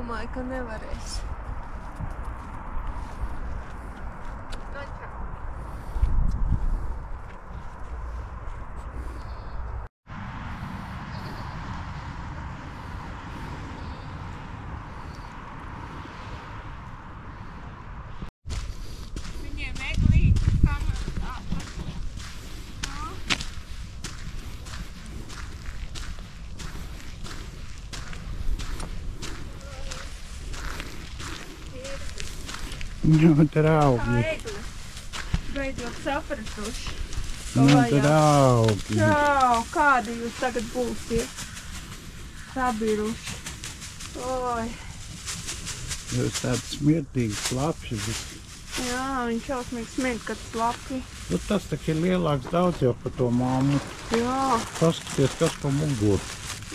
domāju, ka nevarēs. Viņiem eglītes samērā. Nu, draugi. Kā egles. Beidzot sapratuši. Nu, draugi. Čau, kādi jūs tagad būsiet? Sabiruši. Oi. Jūs tādi smirdīgi slapši. Jā, viņš šausmīgi smird, kad slapji. Nu, tas tak ir lielāks daudz jau par to māmu. Jā. Paskaties, kas pa muguru.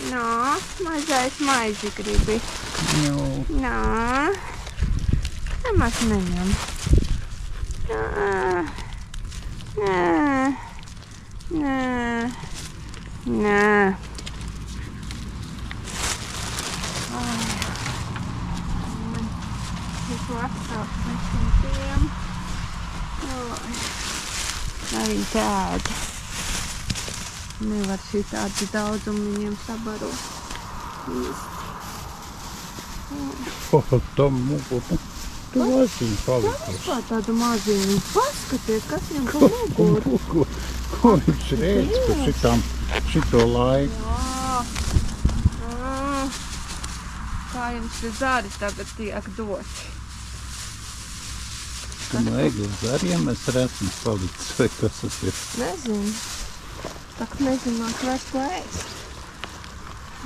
Nā, mazais maizi gribi. Nu, Nā. Nemaz neņem. Nā. Nā. Nā. Nā. Ai. Tik vecāks visam tiem. Oi. Lai viņi tēdi. Nevar šī tādi daudzumu viņiem sabarot. Īsti. po tam muguru. Tu maziņu palikuši. Kā tādu maziņu? Paskaties, kas viņam pa muguru. Ko viņš redz par šito laiku? Jā. Kā jums ir zari tagad tiek doti? Tu no eglis zariem es redzams palicis, vai kas tas ir? Nezinu. Tak nezināt vairs ko ēst.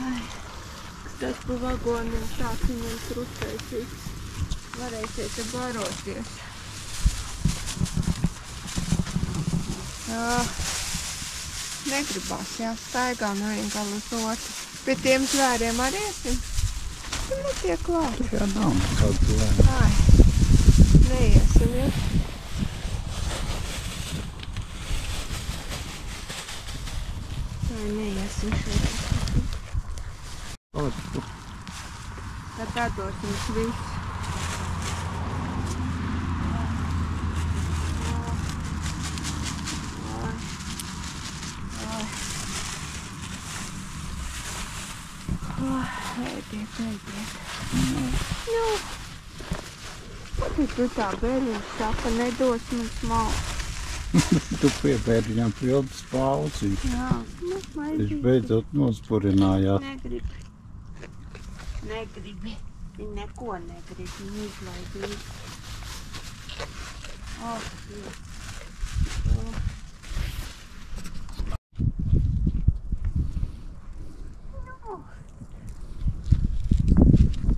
Ai. Tas pa vagoniem tāds viņam trusēsīs. Varēsiet te baroties. Jā. Negribās, jā, staigā no viena gala uz otru. Pie tiem zvēriem arī iesim. Tu netiek klāt. Jā, nav nekāds lēns. Ai, neiesim, jā. Ai, neiesim šeit. Tad atdos mums visu. Ēdiet, ēdiet. Nu. Kāpēc tu tā bērniņš saka, nedos mums malku? Tu piebēri viņam pildas pauziņu. Jā, nu, Viņš beidzot nospurinājās. Negribi. Negribi. Viņi neko negribi. Viņi izlaidīgi.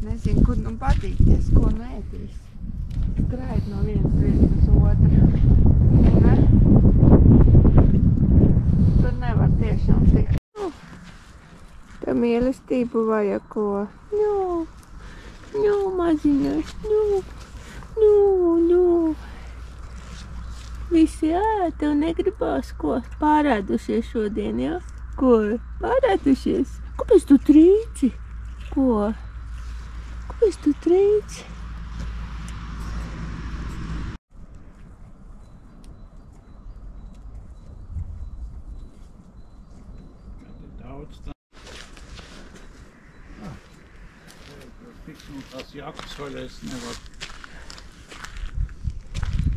Nezinu, kur nu padīties, ko nu ēdīs. Skraid no vienas vietas uz otru. Ne? Tur nevar tiešām tikt. Tā mīlestību vajag ko. Nu, maziņais, nu. Visi, tev negribās ko? Pārēdušies šodien, jā? Ko? Pārēdušies? Kāpēc tu trīci? Ko? Kāpēc tu trīci? Daudz tā. Tiks no tās jakas vaļā es nevaru.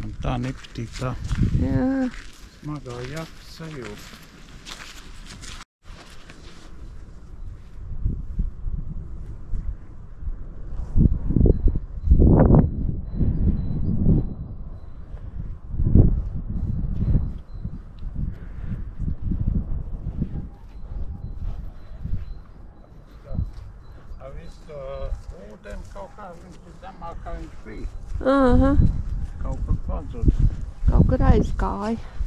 Man tā nepatīk tā smagā jakas sajūta. Ūdeni kaut kā viņš ir zemāk, kā viņš bija. Aha. Kaut kur padzud. Kaut kur aizgāja.